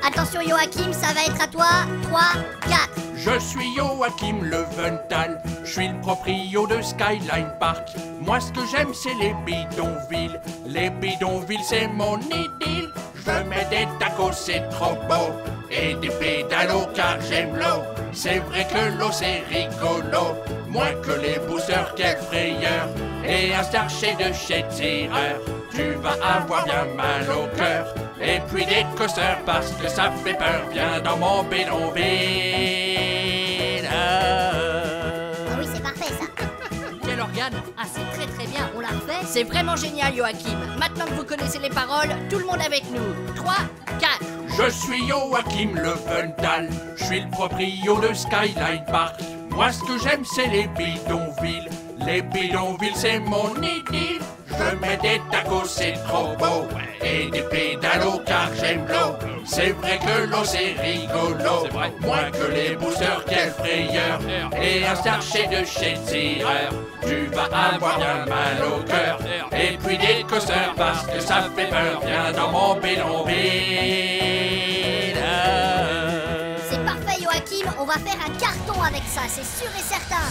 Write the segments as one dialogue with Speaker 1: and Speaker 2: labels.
Speaker 1: Attention Joachim, ça va être à toi. 3, 4.
Speaker 2: Je suis Joachim Leventhal, je suis le proprio de Skyline Park. Moi ce que j'aime c'est les bidonvilles. Les bidonvilles c'est mon idylle. Je mets des tacos c'est trop beau. Et des pédalos car j'aime l'eau. C'est vrai que l'eau c'est rigolo. Moins que les boosters, quelle frayeur. Et un starcher de chez Tireur. Tu vas avoir bien mal au cœur. Et puis des coasters parce que ça fait peur. Viens dans mon bidonville.
Speaker 1: Ah oui, c'est parfait ça.
Speaker 3: Quel organe? Ah, c'est très très bien, on l'a refait. C'est vraiment génial, Joachim. Maintenant que vous connaissez les paroles, tout le monde avec nous. 3, 4.
Speaker 2: Je suis Joachim Leventhal, je suis le proprio de Skyline Park. Moi ce que j'aime c'est les bidonvilles. Les bidonvilles c'est mon idylle. Je mets des tacos c'est trop beau. Et des pédalos car j'aime l'eau. C'est vrai que l'eau c'est rigolo. Moins que les boosters, quelle frayeur. Et un starcher de chez Tireur. Tu vas avoir bien mal au cœur. Et puis des coasters parce que ça fait peur. Viens dans mon bidonville.
Speaker 1: C'est parfait Joachim, on va faire un carton avec ça, c'est sûr et certain.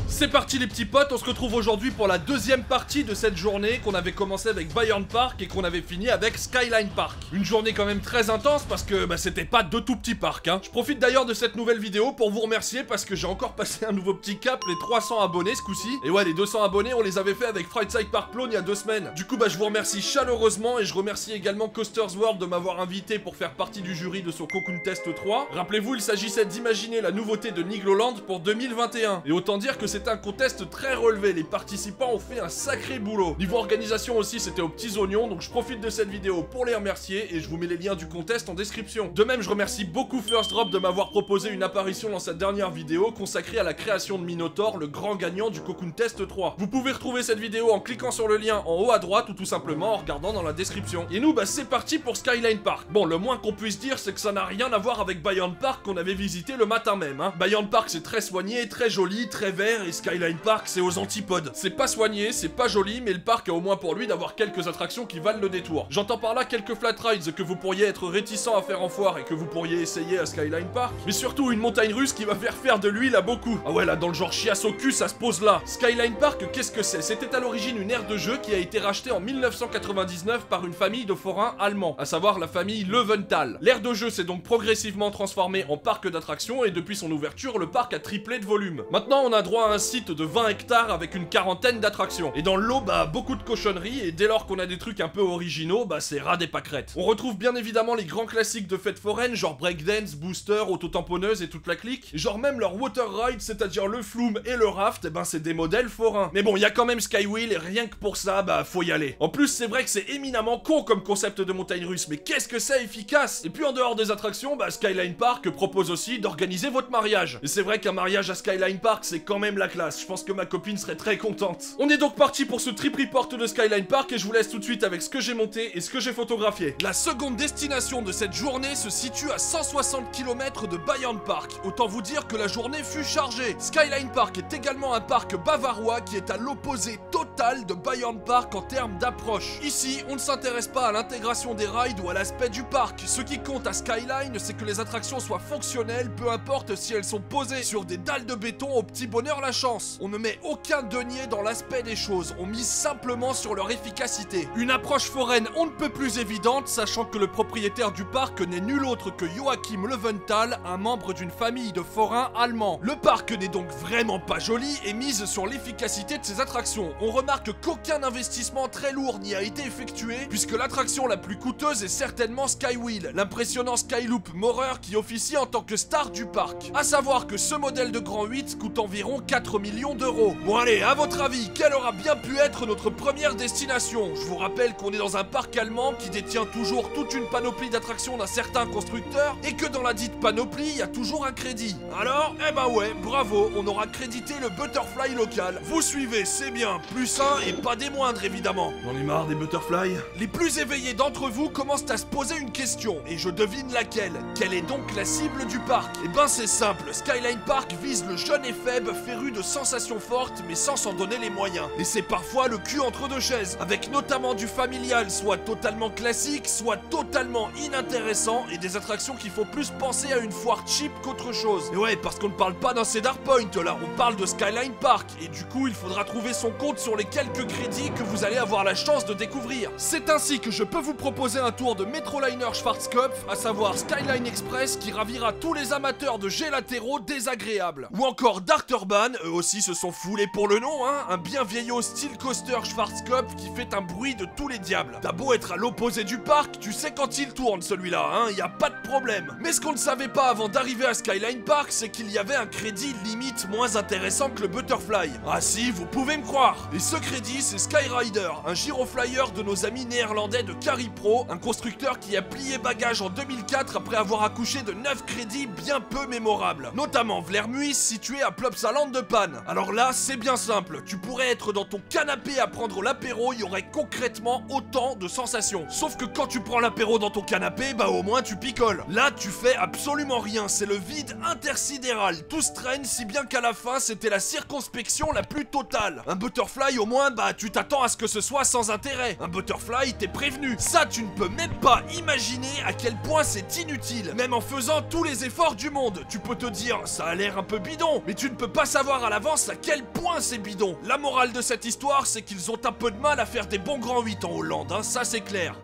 Speaker 4: C'est parti les petits potes, on se retrouve aujourd'hui pour la deuxième partie de cette journée qu'on avait commencé avec Bayern Park et qu'on avait fini avec Skyline Park. Une journée quand même très intense parce que c'était pas deux tout petits parcs hein. Je profite d'ailleurs de cette nouvelle vidéo pour vous remercier parce que j'ai encore passé un nouveau petit cap, les 300 abonnés ce coup-ci. Et ouais, les 200 abonnés on les avait fait avec Freizeit Park Plone il y a 2 semaines. Du coup je vous remercie chaleureusement et je remercie également Coasters World de m'avoir invité pour faire partie du jury de son Cocoon Test 3. Rappelez-vous, il s'agissait d'imaginer la nouveauté de Nigloland pour 2021. Et autant dire que c'est un contest très relevé, les participants ont fait un sacré boulot. Niveau organisation aussi, c'était aux petits oignons, donc je profite de cette vidéo pour les remercier et je vous mets les liens du contest en description. De même, je remercie beaucoup First Drop de m'avoir proposé une apparition dans cette dernière vidéo consacrée à la création de Minotaur, le grand gagnant du Cocoon Test 3. Vous pouvez retrouver cette vidéo en cliquant sur le lien en haut à droite ou tout simplement en regardant dans la description. Et nous, c'est parti pour Skyline Park. Bon, le moins qu'on puisse dire, c'est que ça n'a rien à voir avec Bayern Park qu'on avait visité le matin même. Hein. Bayern Park, c'est très soigné, très joli, très vert et Skyline Park, c'est aux antipodes. C'est pas soigné, c'est pas joli, mais le parc a au moins pour lui d'avoir quelques attractions qui valent le détour. J'entends par là quelques flat rides que vous pourriez être réticent à faire en foire et que vous pourriez essayer à Skyline Park, mais surtout une montagne russe qui va faire de l'huile à beaucoup. Ah ouais, là, dans le genre chiasse au cul, ça se pose là. Skyline Park, qu'est-ce que c'est? C'était à l'origine une aire de jeu qui a été rachetée en 1999 par une famille de forains allemands, à savoir la famille Leventhal. L'aire de jeu s'est donc progressivement transformée en parc d'attractions et depuis son ouverture, le parc a triplé de volume. Maintenant, on a droit à un site de 20 hectares avec une quarantaine d'attractions. Et dans le lot, beaucoup de cochonneries, et dès lors qu'on a des trucs un peu originaux, c'est ras des pâquerettes. On retrouve bien évidemment les grands classiques de fêtes foraines, genre breakdance, booster, auto-tamponneuse et toute la clique. Et genre même leur water ride, c'est-à-dire le flume et le raft, c'est des modèles forains. Mais bon, il y a quand même Skywheel, et rien que pour ça, faut y aller. En plus, c'est vrai que c'est éminemment con comme concept de montagne russe, mais qu'est-ce que c'est efficace! Et puis en dehors des attractions, Skyline Park propose aussi d'organiser votre mariage. Et c'est vrai qu'un mariage à Skyline Park, c'est quand même la classe. Je pense que ma copine serait très contente. On est donc parti pour ce trip report de Skyline Park et je vous laisse tout de suite avec ce que j'ai monté et ce que j'ai photographié. La seconde destination de cette journée se situe à 160 km de Bayern Park. Autant vous dire que la journée fut chargée. Skyline Park est également un parc bavarois qui est à l'opposé total de Bayern Park en termes d'approche. Ici, on ne s'intéresse pas à l'intégration des rides ou à l'aspect du parc. Ce qui compte à Skyline, c'est que les attractions soient fonctionnelles, peu importe si elles sont posées sur des dalles de béton au petit bonheur la chance. On ne met aucun denier dans l'aspect des choses, on mise simplement sur leur efficacité. Une approche foraine on ne peut plus évidente, sachant que le propriétaire du parc n'est nul autre que Joachim Leventhal, un membre d'une famille de forains allemands. Le parc n'est donc vraiment pas joli et mise sur l'efficacité de ses attractions. On remarque qu'aucun investissement très lourd n'y a été effectué, puisque l'attraction la plus coûteuse est certainement Skywheel, l'impressionnant Skyloop Morer qui officie en tant que star du parc. A savoir que ce modèle de Grand 8 coûte environ 4 4 millions d'euros. Bon allez, à votre avis, quelle aura bien pu être notre première destination? Je vous rappelle qu'on est dans un parc allemand qui détient toujours toute une panoplie d'attractions d'un certain constructeur et que dans la dite panoplie, il y a toujours un crédit. Alors, eh ben ouais, bravo, on aura crédité le Butterfly local. Vous suivez, c'est bien, plus un et pas des moindres évidemment. J'en ai marre des Butterfly. Les plus éveillés d'entre vous commencent à se poser une question, et je devine laquelle. Quelle est donc la cible du parc? Eh ben c'est simple, Skyline Park vise le jeune et faible féru de sensations fortes mais sans s'en donner les moyens. Et c'est parfois le cul entre deux chaises, avec notamment du familial soit totalement classique, soit totalement inintéressant et des attractions qui font plus penser à une foire cheap qu'autre chose. Et ouais, parce qu'on ne parle pas d'un Cedar Point là, on parle de Skyline Park et du coup il faudra trouver son compte sur les quelques crédits que vous allez avoir la chance de découvrir. C'est ainsi que je peux vous proposer un tour de Metroliner Schwarzkopf, à savoir Skyline Express qui ravira tous les amateurs de jets latéraux désagréables. Ou encore Darterban, eux aussi se sont foulés pour le nom, hein, un bien vieillot style coaster Schwarzkopf qui fait un bruit de tous les diables. T'as beau être à l'opposé du parc, tu sais quand il tourne celui-là, hein, y a pas de problème. Mais ce qu'on ne savait pas avant d'arriver à Skyline Park, c'est qu'il y avait un crédit limite moins intéressant que le Butterfly. Ah si, vous pouvez me croire. Et ce crédit, c'est Skyrider, un gyroflyer de nos amis néerlandais de Caripro, un constructeur qui a plié bagage en 2004 après avoir accouché de 9 crédits bien peu mémorables, notamment Vlermuis situé à Plopsaland de Panne. Alors là, c'est bien simple, tu pourrais être dans ton canapé à prendre l'apéro, il y aurait concrètement autant de sensations. Sauf que quand tu prends l'apéro dans ton canapé, bah au moins tu picoles. Là, tu fais absolument rien, c'est le vide intersidéral. Tout se traîne si bien qu'à la fin, c'était la circonspection la plus totale. Un Butterfly, au moins, bah tu t'attends à ce que ce soit sans intérêt. Un Butterfly, t'es prévenu. Ça, tu ne peux même pas imaginer à quel point c'est inutile. Même en faisant tous les efforts du monde, tu peux te dire, ça a l'air un peu bidon, mais tu ne peux pas savoir à l'avance à quel point c'est bidon. La morale de cette histoire, c'est qu'ils ont un peu de mal à faire des bons grands 8 en Hollande, hein, ça c'est clair.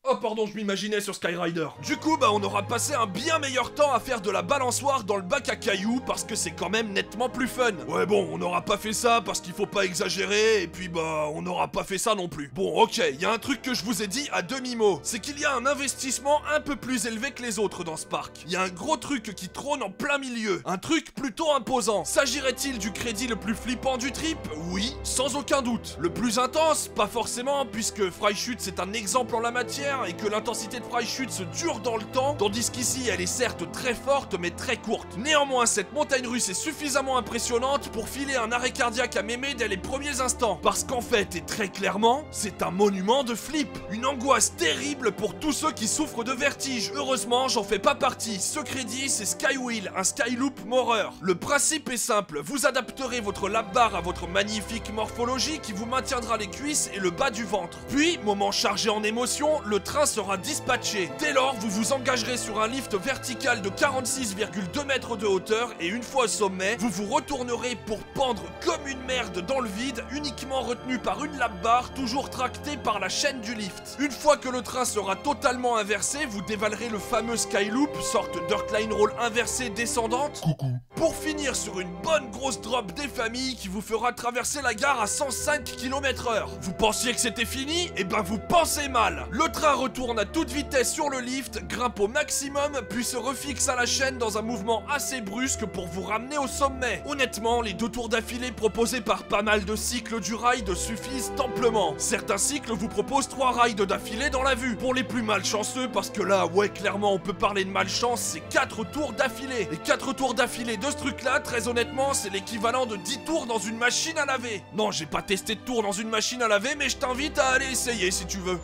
Speaker 4: Oh pardon, je m'imaginais sur Skyrider. Du coup, bah on aura passé un bien meilleur temps à faire de la balançoire dans le bac à cailloux parce que c'est quand même nettement plus fun. Ouais bon, on n'aura pas fait ça parce qu'il faut pas exagérer et puis bah on n'aura pas fait ça non plus. Bon ok, il y a un truc que je vous ai dit à demi-mot, c'est qu'il y a un investissement un peu plus élevé que les autres dans ce parc. Il y a un gros truc qui trône en plein milieu, un truc plutôt imposant. S'agirait-il du crédit le plus flippant du trip? Oui, sans aucun doute. Le plus intense? Pas forcément, puisque Freischütz c'est un exemple en la matière et que l'intensité de Freischütz se dure dans le temps, tandis qu'ici elle est certes très forte mais très courte. Néanmoins, cette montagne russe est suffisamment impressionnante pour filer un arrêt cardiaque à mémé dès les premiers instants. Parce qu'en fait, et très clairement, c'est un monument de flip. Une angoisse terrible pour tous ceux qui souffrent de vertige. Heureusement, j'en fais pas partie. Ce crédit, c'est Skywheel, un Skyloop Morer. Le principe est simple, vous adapterez votre lap bar à votre magnifique morphologie qui vous maintiendra les cuisses et le bas du ventre. Puis, moment chargé en émotion, le train sera dispatché. Dès lors, vous vous engagerez sur un lift vertical de 46,2 mètres de hauteur et une fois au sommet, vous vous retournerez pour pendre comme une merde dans le vide, uniquement retenu par une lap bar, toujours tractée par la chaîne du lift. Une fois que le train sera totalement inversé, vous dévalerez le fameux Skyloop, sorte Dirtline Roll inversée descendante. Coucou. Pour finir sur une bonne grosse drop des familles qui vous fera traverser la gare à 105 km/h. Vous pensiez que c'était fini? Eh ben vous pensez mal. Le train retourne à toute vitesse sur le lift, grimpe au maximum, puis se refixe à la chaîne dans un mouvement assez brusque pour vous ramener au sommet. Honnêtement, les 2 tours d'affilée proposés par pas mal de cycles du ride suffisent amplement. Certains cycles vous proposent 3 rides d'affilée dans la vue. Pour les plus malchanceux, parce que là, ouais, clairement, on peut parler de malchance, c'est 4 tours d'affilée. Et 4 tours d'affilée de ce truc-là, très honnêtement, c'est l'équivalent de 10 tours dans une machine à laver. Non, j'ai pas testé de tour dans une machine à laver, mais je t'invite à aller essayer si tu veux.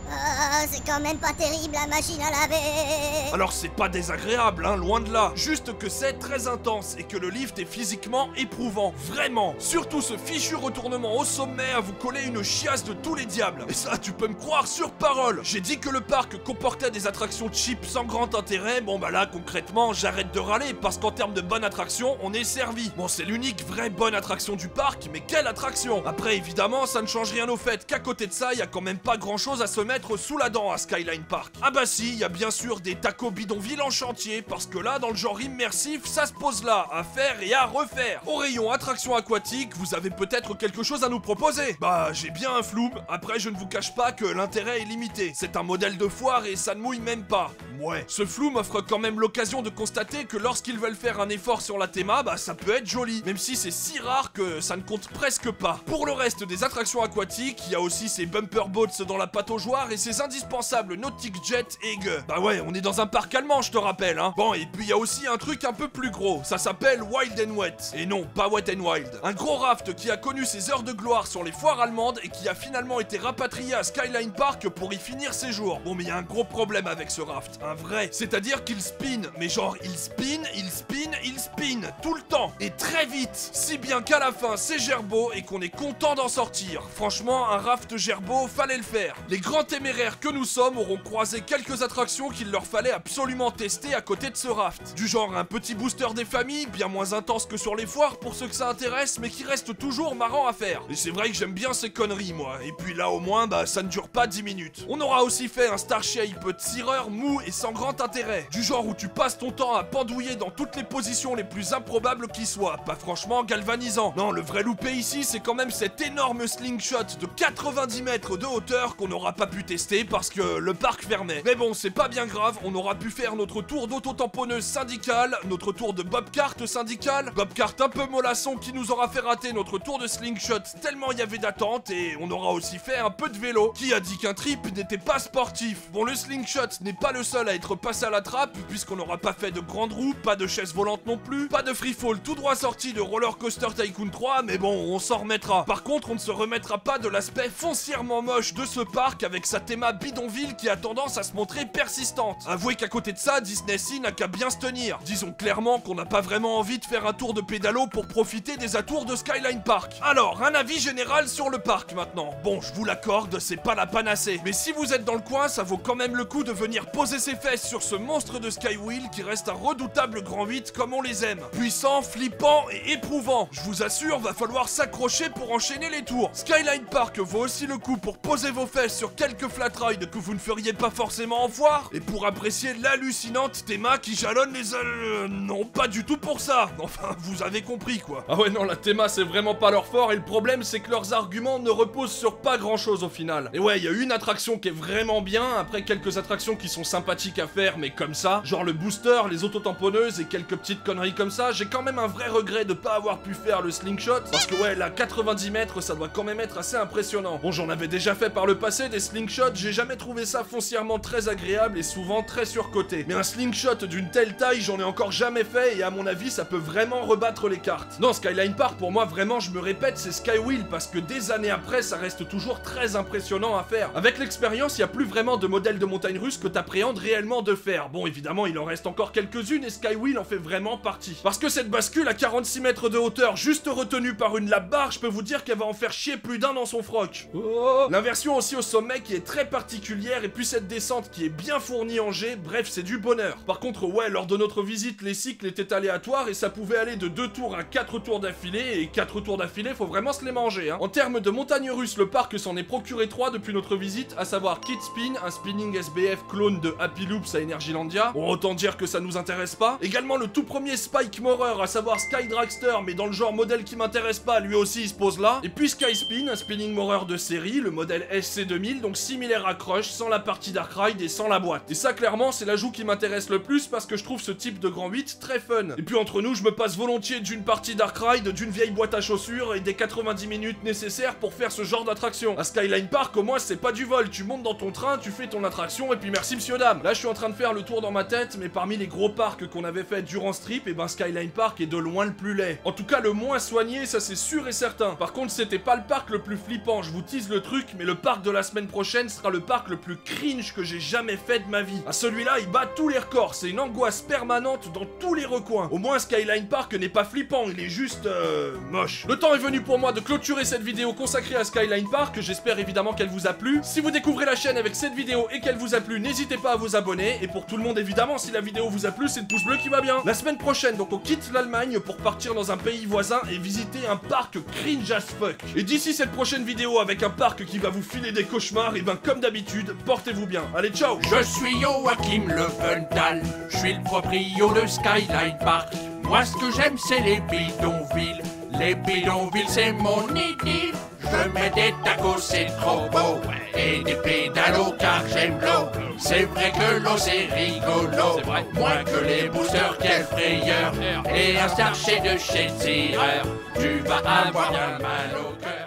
Speaker 1: C'est quand même pas terrible la machine à laver.
Speaker 4: Alors c'est pas désagréable, hein, loin de là. Juste que c'est très intense et que le lift est physiquement éprouvant. Vraiment. Surtout ce fichu retournement au sommet à vous coller une chiasse de tous les diables. Et ça, tu peux me croire sur parole. J'ai dit que le parc comportait des attractions cheap sans grand intérêt. Bon bah là, concrètement, j'arrête de râler parce qu'en termes de bonne attraction, on est servi. Bon, c'est l'unique vraie bonne attraction du parc, mais quelle attraction! Après, évidemment, ça ne change rien au fait qu'à côté de ça, il y a quand même pas grand chose à se mettre sous la dent à Skyline Park. Ah bah si, il y a bien sûr des tacos bidonvilles en chantier, parce que là, dans le genre immersif, ça se pose là, à faire et à refaire. Au rayon attraction aquatique, vous avez peut-être quelque chose à nous proposer? Bah, j'ai bien un flou. Après, je ne vous cache pas que l'intérêt est limité. C'est un modèle de foire et ça ne mouille même pas. ouais. Ce flou m'offre quand même l'occasion de constater que lorsqu'ils veulent faire un effort sur la théma, bah ça peut être joli, même si c'est si rare que ça ne compte presque pas. Pour le reste des attractions aquatiques, il y a aussi ces bumper boats dans la pataugeoire et ces indispensables Nautic Jet et bah ouais, on est dans un parc allemand, je te rappelle, hein. Bon, et puis il y a aussi un truc un peu plus gros, ça s'appelle Wild and Wet. Et non, pas Wet and Wild. Un gros raft qui a connu ses heures de gloire sur les foires allemandes et qui a finalement été rapatrié à Skyline Park pour y finir ses jours. Bon, mais il y a un gros problème avec ce raft, un vrai. C'est-à-dire qu'il spin, mais genre il spin, tout le temps. Et très vite, si bien qu'à la fin c'est gerbeau et qu'on est content d'en sortir. Franchement, un raft gerbeau, fallait le faire. Les grands téméraires que nous sommes auront croisé quelques attractions qu'il leur fallait absolument tester à côté de ce raft. Du genre un petit booster des familles, bien moins intense que sur les foires pour ceux que ça intéresse, mais qui reste toujours marrant à faire. Et c'est vrai que j'aime bien ces conneries, moi. Et puis là, au moins, bah ça ne dure pas 10 minutes. On aura aussi fait un Starshape tireur mou et sans grand intérêt. Du genre où tu passes ton temps à pendouiller dans toutes les positions les plus improbables qui soient. Pas franchement galvanisant. Non, le vrai loupé ici, c'est quand même cet énorme slingshot de 90 mètres de hauteur qu'on n'aura pas pu tester parce que le parc fermait. Mais bon, c'est pas bien grave, on aura pu faire notre tour d'auto-tamponneuse syndicale, notre tour de bobcart syndical, bobcart un peu mollasson qui nous aura fait rater notre tour de slingshot tellement il y avait d'attente, et on aura aussi fait un peu de vélo. Qui a dit qu'un trip n'était pas sportif? Bon, le slingshot n'est pas le seul à être passé à la trappe, puisqu'on n'aura pas fait de grande roue, pas de chaise volante non plus, pas de freefall tout droit sorti de Roller Coaster Tycoon 3, mais bon, on s'en remettra. Par contre, on ne se remettra pas de l'aspect foncièrement moche de ce parc avec sa théma bidonville qui a tendance à se montrer persistante. Avouez qu'à côté de ça, Disney Sea n'a qu'à bien se tenir. Disons clairement qu'on n'a pas vraiment envie de faire un tour de pédalo pour profiter des atours de Skyline Park. Alors, un avis général sur le parc maintenant. Bon, je vous l'accorde, c'est pas la panacée. Mais si vous êtes dans le coin, ça vaut quand même le coup de venir poser ses fesses sur ce monstre de Skywheel qui reste un redoutable grand 8 comme on les aime. Puissant, flippant et éprouvant. Je vous assure, va falloir s'accrocher pour enchaîner les tours. Skyline Park vaut aussi le coup pour poser vos fesses sur quelques flat rides que vous ne feriez pas forcément en foire et pour apprécier l'hallucinante théma qui jalonne les... non, pas du tout pour ça. Enfin, vous avez compris quoi. Ah ouais non, la théma c'est vraiment pas leur fort et le problème c'est que leurs arguments ne reposent sur pas grand chose au final. Et ouais, il y a une attraction qui est vraiment bien, après quelques attractions qui sont sympathiques à faire mais comme ça, genre le booster, les autotamponneuses et quelques petites conneries comme ça, j'ai quand même un vrai regret de pas avoir pu faire le slingshot parce que ouais, là 90 mètres ça doit quand même être assez impressionnant. Bon, j'en avais déjà fait par le passé des slingshots, j'ai jamais trouvé ça foncièrement très agréable et souvent très surcoté. Mais un slingshot d'une telle taille, j'en ai encore jamais fait et à mon avis ça peut vraiment rebattre les cartes. Non, Skyline Park pour moi vraiment, je me répète, c'est Skywheel parce que des années après ça reste toujours très impressionnant à faire. Avec l'expérience, il y a plus vraiment de modèles de montagne russe que t'appréhendes réellement de faire. Bon, évidemment il en reste encore quelques-unes et Skywheel en fait vraiment partie. Parce que cette bascule à 46 mètres de hauteur, juste retenue par une lap bar, je peux vous dire qu'elle va en faire chier plus d'un dans son froc. Oh. L'inversion aussi au sommet qui est très particulière et puis cette descente qui est bien fournie en G, bref c'est du bonheur. Par contre ouais, lors de notre visite les cycles étaient aléatoires et ça pouvait aller de 2 tours à 4 tours d'affilée et 4 tours d'affilée faut vraiment se les manger hein. En termes de montagne russe, le parc s'en est procuré 3 depuis notre visite, à savoir Kid Spin, un spinning SBF clone de Happy Loops à Energylandia. Bon, autant dire que ça nous intéresse pas. Également le tout premier Spike Morer, à savoir Sky Dragster, mais dans le genre modèle qui m'intéresse pas, lui aussi il se pose là. Et puis Sky Spin, un spinning morer de série, le modèle SC2000, donc similaire à Crush, sans la partie Dark Ride et sans la boîte. Et ça clairement c'est l'ajout qui m'intéresse le plus parce que je trouve ce type de grand 8 très fun. Et puis entre nous, je me passe volontiers d'une partie Dark Ride, d'une vieille boîte à chaussures et des 90 minutes nécessaires pour faire ce genre d'attraction. À Skyline Park au moins c'est pas du vol, tu montes dans ton train, tu fais ton attraction et puis merci monsieur dame. Là je suis en train de faire le tour dans ma tête, mais parmi les gros parcs qu'on avait fait durant ce trip, et ben Skyline Park est de loin le plus laid. En tout cas le moins soigné, ça c'est sûr et certain. Par contre c'était pas le parc le plus flippant, je vous tease le truc, mais le parc de la semaine prochaine sera le parc le plus cringe que j'ai jamais fait de ma vie. À celui-là il bat tous les records, c'est une angoisse permanente dans tous les recoins. Au moins Skyline Park n'est pas flippant, il est juste moche. Le temps est venu pour moi de clôturer cette vidéo consacrée à Skyline Park, j'espère évidemment qu'elle vous a plu. Si vous découvrez la chaîne avec cette vidéo et qu'elle vous a plu, n'hésitez pas à vous abonner, et pour tout le monde évidemment, si la vidéo vous a plu, c'est le pouce bleu qui va bien. La semaine prochaine donc on quitte l'Allemagne pour partir dans un pays voisin et visiter un parc cringe as fuck. Et d'ici cette prochaine vidéo avec un parc qui va vous filer des cauchemars, et ben comme d'habitude, portez-vous bien. Allez ciao.
Speaker 2: Je suis Joachim Löwenthal, je suis le proprio de Skyline Park. Moi ce que j'aime c'est les bidonvilles. Les bidonvilles c'est mon idylle. Je mets des tacos, c'est trop beau. Et des pédalos car j'aime l'eau. C'est vrai que l'eau c'est rigolo.
Speaker 4: C'est vrai.
Speaker 2: Moins que les boosters, quelle frayeur. Et un starcher de chez Tireur. Tu vas avoir bien mal au cœur.